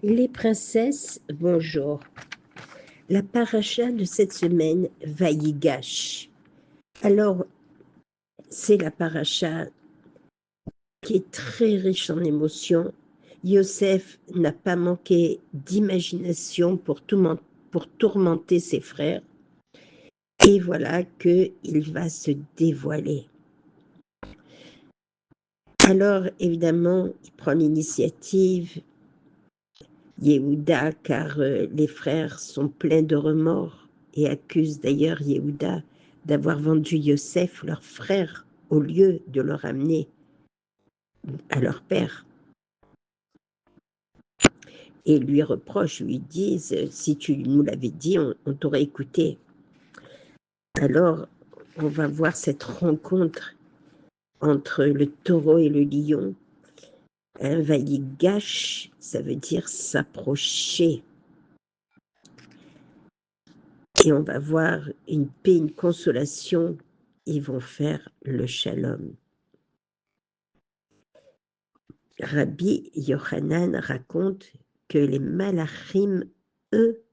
Les princesses, bonjour. La paracha de cette semaine, Vayigash. Alors, c'est la paracha qui est très riche en émotions. Yosef n'a pas manqué d'imagination pour tourmenter ses frères. Et voilà qu'il va se dévoiler. Alors, évidemment, il prend l'initiative, Yehuda, car les frères sont pleins de remords et accusent d'ailleurs Yehuda d'avoir vendu Yosef, leur frère, au lieu de le ramener à leur père. Et lui reprochent, lui disent, si tu nous l'avais dit, on t'aurait écouté. Alors, on va voir cette rencontre entre le taureau et le lion. Un vayigash, ça veut dire s'approcher. Et on va voir une paix, une consolation. Ils vont faire le shalom. Rabbi Yochanan raconte que les malachim, eux,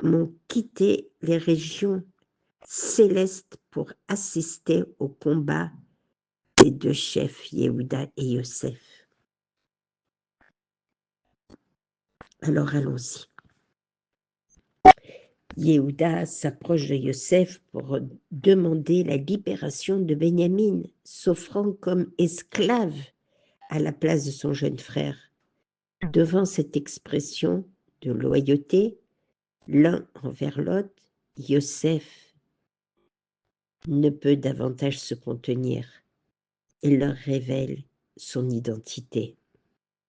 m'ont quitté les régions célestes pour assister au combat des deux chefs, Yehuda et Yosef. Alors allons-y. Yehuda s'approche de Yosef pour demander la libération de Benyamin, s'offrant comme esclave à la place de son jeune frère. Devant cette expression de loyauté, l'un envers l'autre, Yosef ne peut davantage se contenir. Il leur révèle son identité.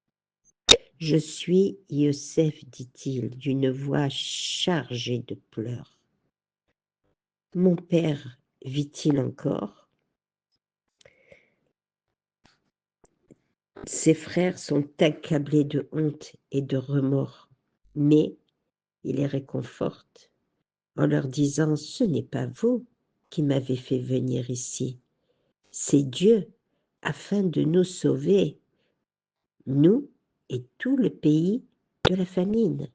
« Je suis Yosef, dit-il, d'une voix chargée de pleurs. Mon père vit-il encore? Ses frères sont accablés de honte et de remords, mais il les réconforte en leur disant « Ce n'est pas vous qui m'avez fait venir ici, c'est Dieu, afin de nous sauver, nous et tout le pays de la famine. »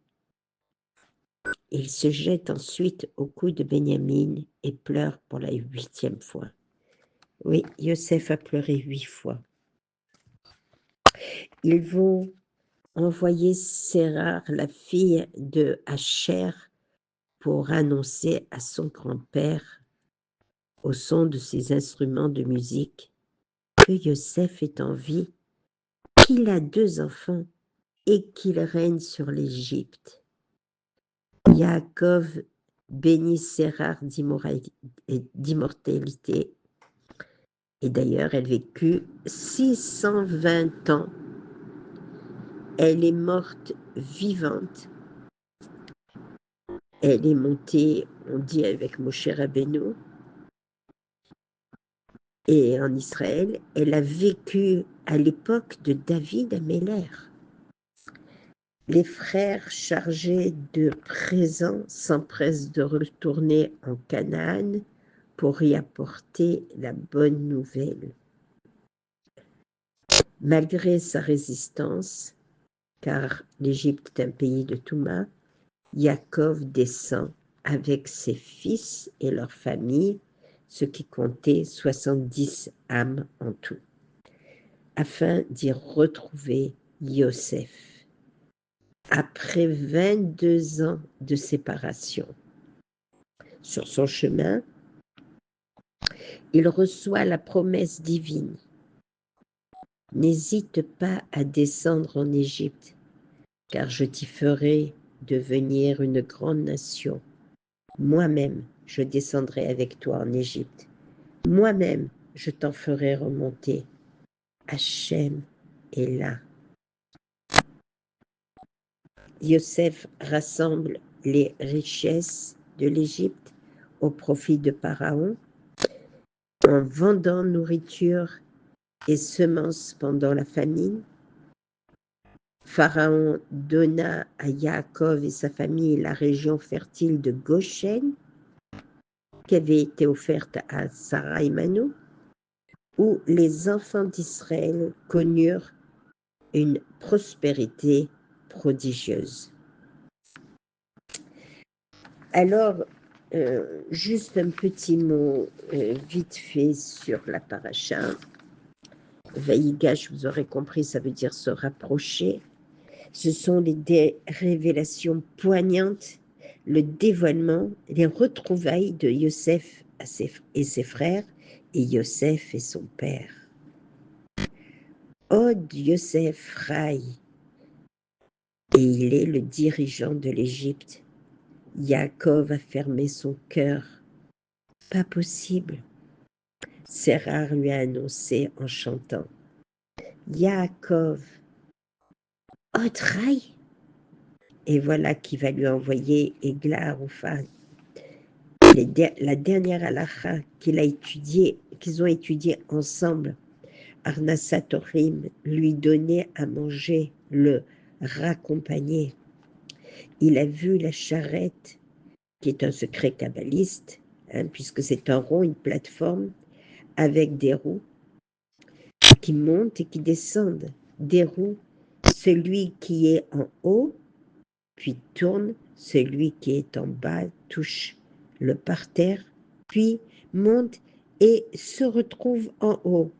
Il se jette ensuite au cou de Benyamin et pleure pour la 8e fois. Oui, Yosef a pleuré 8 fois. Ils vont envoyer Sérar, la fille de Hacher, pour annoncer à son grand-père, au son de ses instruments de musique, que Yosef est en vie, qu'il a 2 enfants et qu'il règne sur l'Égypte. Yaakov bénit Sérar d'immortalité, et d'ailleurs elle vécut 620 ans. Elle est morte vivante. Elle est montée, on dit, avec Moshe Rabbeinu, et en Israël, elle a vécu à l'époque de David Améler. Les frères chargés de présents s'empressent de retourner en Canaan pour y apporter la bonne nouvelle. Malgré sa résistance, car l'Égypte est un pays de Touma, Yaakov descend avec ses fils et leurs familles, ce qui comptait 70 âmes en tout, afin d'y retrouver Yosef. Après 22 ans de séparation, sur son chemin, il reçoit la promesse divine. N'hésite pas à descendre en Égypte, car je t'y ferai devenir une grande nation. Moi-même, je descendrai avec toi en Égypte. Moi-même, je t'en ferai remonter. Hachem est là. Yosef rassemble les richesses de l'Égypte au profit de Pharaon en vendant nourriture et semences pendant la famine. Pharaon donna à Yaakov et sa famille la région fertile de Goshen, qui avait été offerte à Sarah et Manu, où les enfants d'Israël connurent une prospérité prodigieuse. Alors, juste un petit mot vite fait sur la paracha. Vaïgash, vous aurez compris, ça veut dire se rapprocher. Ce sont des révélations poignantes, le dévoilement, les retrouvailles de Yosef et ses frères, et Yosef et son père. Od Yosef Rai, et il est le dirigeant de l'Égypte. Yaakov a fermé son cœur. Pas possible. Sérar lui a annoncé en chantant. Yaakov, Od Rai. Et voilà qui va lui envoyer Egla Aroufa, la dernière halakha qu'ils ont étudiée ensemble. Arnasatorim lui donnait à manger, le raccompagnait. Il a vu la charrette, qui est un secret kabbaliste, puisque c'est un rond, une plateforme, avec des roues qui montent et qui descendent. Des roues, celui qui est en haut, puis tourne, celui qui est en bas touche le parterre, puis monte et se retrouve en haut.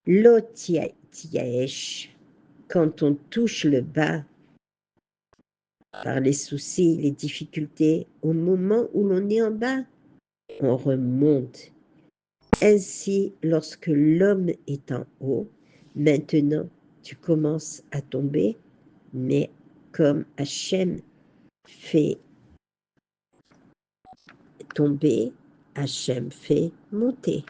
L'otiaèche, quand on touche le bas par les soucis, les difficultés, au moment où l'on est en bas, on remonte. Ainsi, lorsque l'homme est en haut, maintenant tu commences à tomber, mais comme Hachem fait tomber, Hachem fait monter.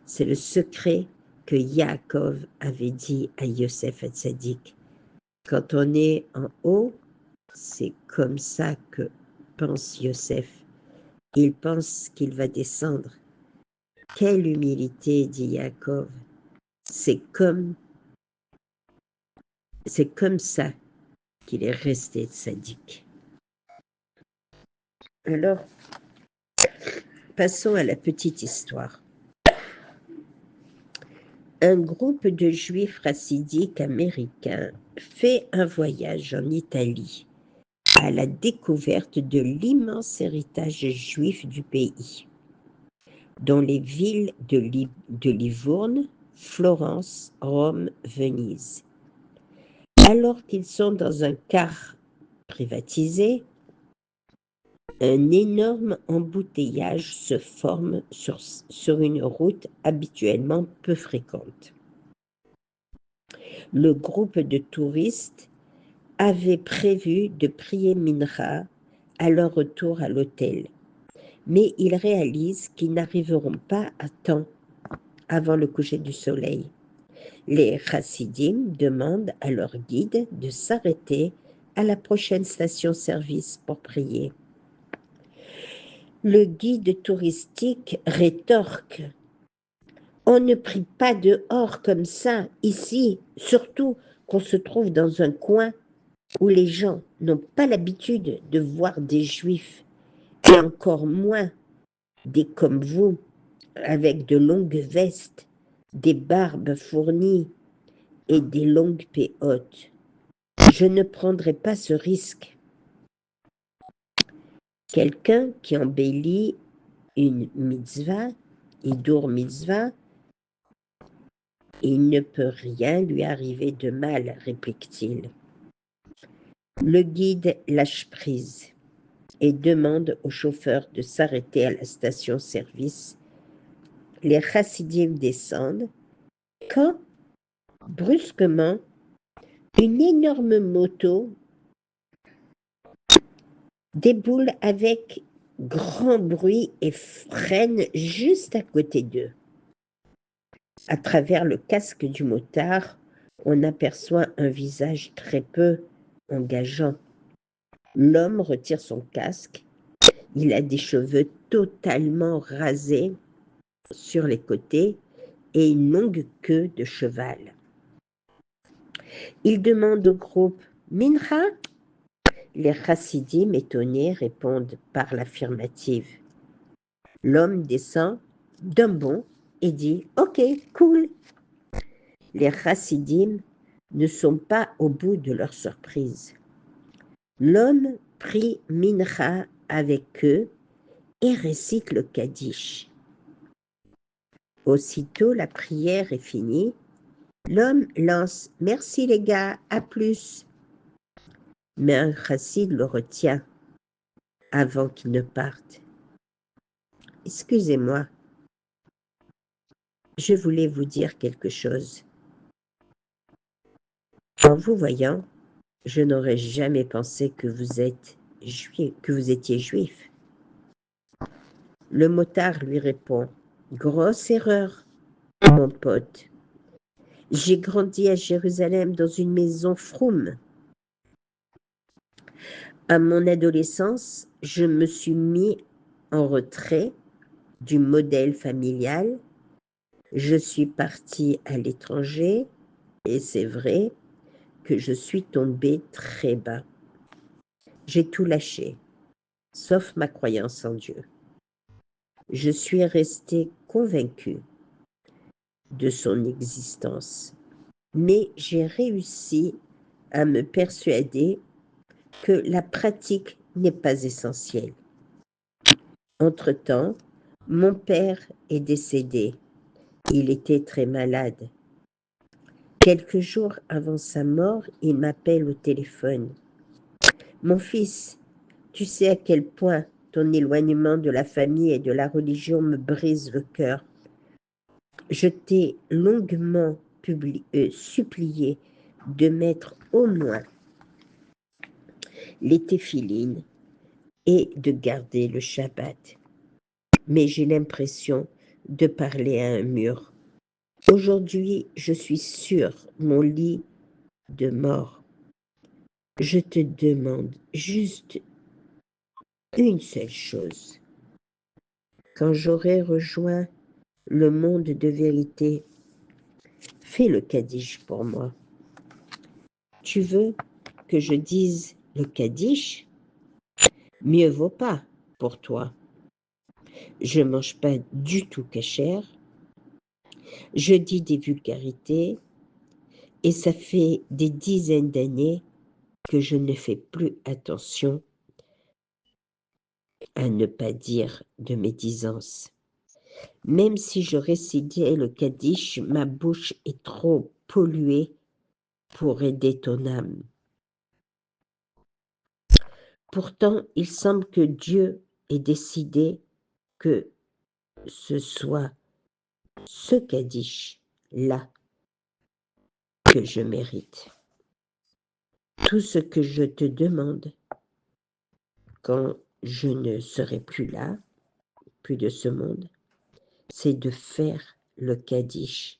C'est le secret que Yaakov avait dit à Yosef Hatzadik. Quand on est en haut, c'est comme ça que pense Yosef. Il pense qu'il va descendre. Quelle humilité, dit Yaakov. C'est comme ça qu'il est resté tzaddik. Alors, passons à la petite histoire. Un groupe de juifs chassidiques américains fait un voyage en Italie à la découverte de l'immense héritage juif du pays, dont les villes de Livourne, Florence, Rome, Venise. Alors qu'ils sont dans un car privatisé, un énorme embouteillage se forme sur une route habituellement peu fréquente. Le groupe de touristes avait prévu de prier Mincha à leur retour à l'hôtel, mais ils réalisent qu'ils n'arriveront pas à temps avant le coucher du soleil. Les chassidim demandent à leur guide de s'arrêter à la prochaine station-service pour prier. Le guide touristique rétorque: on ne prie pas dehors comme ça, ici, surtout qu'on se trouve dans un coin où les gens n'ont pas l'habitude de voir des juifs, et encore moins des comme vous, avec de longues vestes, des barbes fournies et des longues péotes. Je ne prendrai pas ce risque. Quelqu'un qui embellit une mitzvah, hidour mitzvah, il ne peut rien lui arriver de mal, réplique-t-il. Le guide lâche prise et demande au chauffeur de s'arrêter à la station-service. Les chassidim descendent quand, brusquement, une énorme moto déboule avec grand bruit et freine juste à côté d'eux. À travers le casque du motard, on aperçoit un visage très peu engageant. L'homme retire son casque. Il a des cheveux totalement rasés sur les côtés et une longue queue de cheval. Il demande au groupe « Mincha ?» Les chassidim étonnés répondent par l'affirmative. L'homme descend d'un bond et dit « Ok, cool ». les chassidim ne sont pas au bout de leur surprise. L'homme prie mincha avec eux et récite le Kaddish. Aussitôt la prière est finie, l'homme lance « Merci les gars, à plus ». Mais un chassid le retient avant qu'il ne parte. « Excusez-moi, je voulais vous dire quelque chose. En vous voyant, je n'aurais jamais pensé que vous étiez juif. » Le motard lui répond « Grosse erreur, mon pote. J'ai grandi à Jérusalem dans une maison froum. À mon adolescence, je me suis mis en retrait du modèle familial. Je suis parti à l'étranger et c'est vrai que je suis tombé très bas. J'ai tout lâché, sauf ma croyance en Dieu. Je suis resté convaincu de son existence, mais j'ai réussi à me persuader que la pratique n'est pas essentielle. Entre-temps, mon père est décédé. Il était très malade. Quelques jours avant sa mort, il m'appelle au téléphone. « Mon fils, tu sais à quel point ton éloignement de la famille et de la religion me brise le cœur. Je t'ai longuement supplié de mettre au moins les téphilines et de garder le Shabbat. Mais j'ai l'impression de parler à un mur. Aujourd'hui, je suis sur mon lit de mort. Je te demande juste une seule chose. Quand j'aurai rejoint le monde de vérité, fais le Kaddish pour moi. Tu veux que je dise le Kaddish? Mieux vaut pas pour toi. Je ne mange pas du tout kasher. Je dis des vulgarités et ça fait des dizaines d'années que je ne fais plus attention à ne pas dire de médisance. Même si je récitais le Kaddish, ma bouche est trop polluée pour aider ton âme. Pourtant, il semble que Dieu ait décidé que ce soit ce Kaddish-là que je mérite. Tout ce que je te demande quand je ne serai plus là, plus de ce monde, c'est de faire le Kaddish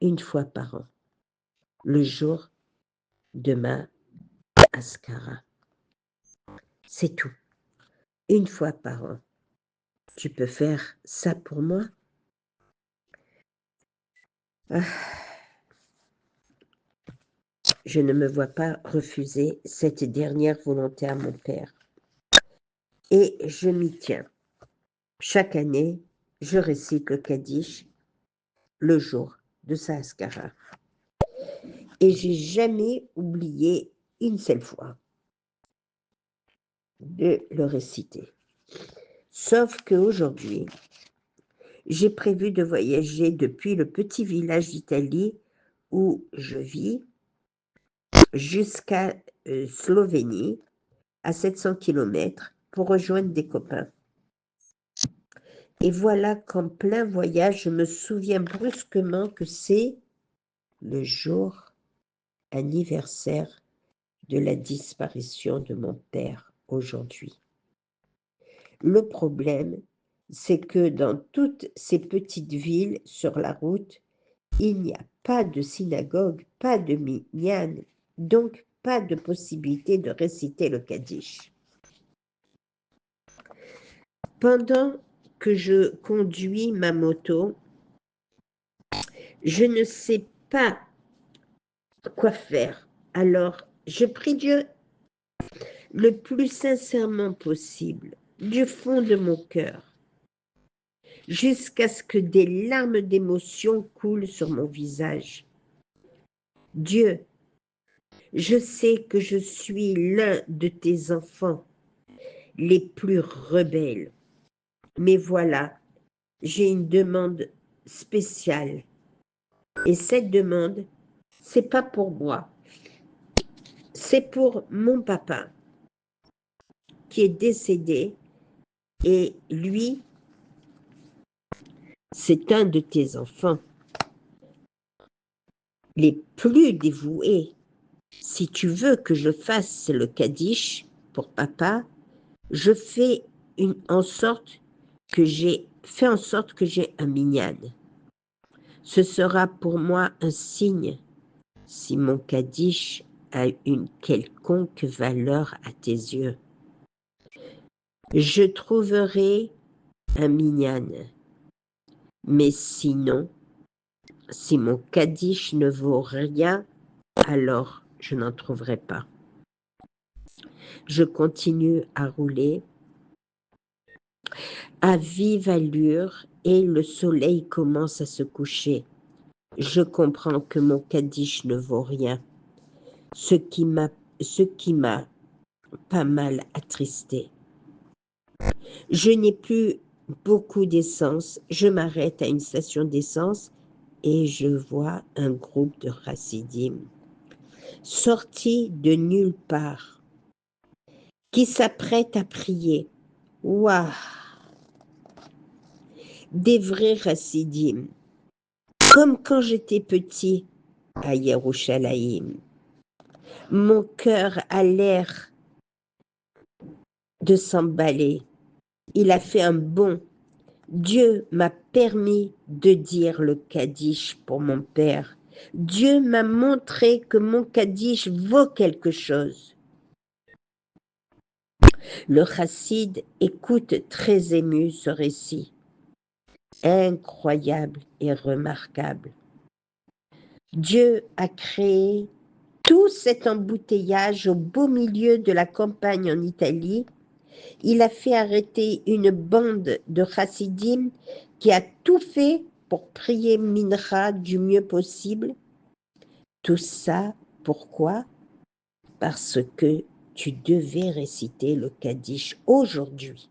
une fois par an, le jour de ma Askara. C'est tout. Une fois par an. Tu peux faire ça pour moi? Ah, je ne me vois pas refuser cette dernière volonté à mon père. Et je m'y tiens. Chaque année, je récite le Kaddish le jour de sa Askara. Et j'ai jamais oublié une seule fois de le réciter. Sauf qu'aujourd'hui, j'ai prévu de voyager depuis le petit village d'Italie où je vis jusqu'à Slovénie, à 700 km, pour rejoindre des copains. Et voilà qu'en plein voyage, je me souviens brusquement que c'est le jour anniversaire de la disparition de mon père aujourd'hui. Le problème, c'est que dans toutes ces petites villes sur la route, il n'y a pas de synagogue, pas de minyan, donc pas de possibilité de réciter le Kaddish. Pendant que je conduis ma moto, je ne sais pas quoi faire. Alors, je prie Dieu le plus sincèrement possible, du fond de mon cœur, jusqu'à ce que des larmes d'émotion coulent sur mon visage. Dieu, je sais que je suis l'un de tes enfants les plus rebelles. Mais voilà, j'ai une demande spéciale. Et cette demande, c'est pas pour moi. C'est pour mon papa qui est décédé et lui, c'est un de tes enfants les plus dévoués. Si tu veux que je fasse le Kaddish pour papa, je fais en sorte que j'ai un minyan. Ce sera pour moi un signe si mon Kaddish a une quelconque valeur à tes yeux. Je trouverai un minyan. Mais sinon, si mon Kaddish ne vaut rien, alors je n'en trouverai pas. Je continue à rouler à vive allure et le soleil commence à se coucher. Je comprends que mon Kaddish ne vaut rien, ce qui m'a pas mal attristé. Je n'ai plus beaucoup d'essence, je m'arrête à une station d'essence et je vois un groupe de chassidim sortis de nulle part qui s'apprêtent à prier. Waouh! Des vrais chassidim, comme quand j'étais petit à Yerushalayim. Mon cœur a l'air de s'emballer. Il a fait un bond. Dieu m'a permis de dire le Kaddish pour mon père. Dieu m'a montré que mon Kaddish vaut quelque chose. Le chassid écoute très ému ce récit. Incroyable et remarquable. Dieu a créé tout cet embouteillage au beau milieu de la campagne en Italie. Il a fait arrêter une bande de chassidim qui a tout fait pour prier Mincha du mieux possible. Tout ça, pourquoi? Parce que tu devais réciter le Kaddish aujourd'hui.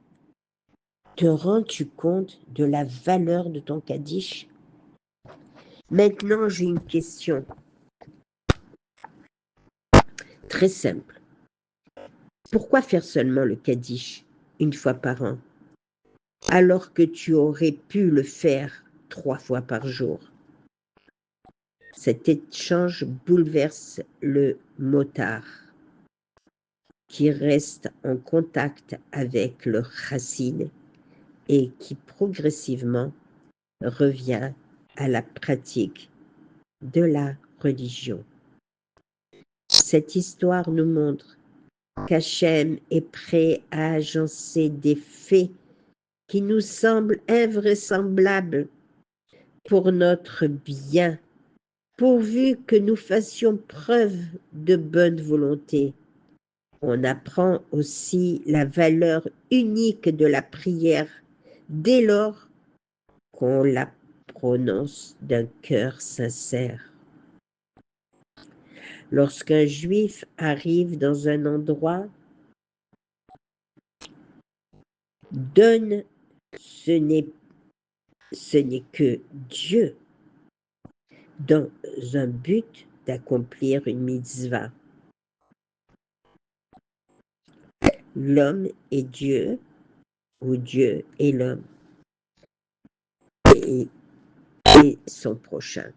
Te rends-tu compte de la valeur de ton Kaddish? Maintenant, j'ai une question très simple. Pourquoi faire seulement le Kaddish une fois par an, alors que tu aurais pu le faire 3 fois par jour? Cet échange bouleverse le motard, qui reste en contact avec le chassid et qui progressivement revient à la pratique de la religion. Cette histoire nous montre qu'Hachem est prêt à agencer des faits qui nous semblent invraisemblables pour notre bien, pourvu que nous fassions preuve de bonne volonté. On apprend aussi la valeur unique de la prière dès lors qu'on la prononce d'un cœur sincère. Lorsqu'un juif arrive dans un endroit, donne, ce n'est que Dieu, dans un but d'accomplir une mitzvah. L'homme est Dieu, ou Dieu est l'homme, et son prochain.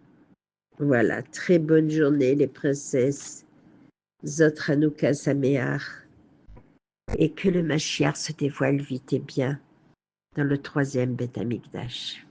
Voilà, très bonne journée les princesses. Zot Hanouka Sameach, et que le Mashiach se dévoile vite et bien dans le 3e Beth Amikdash.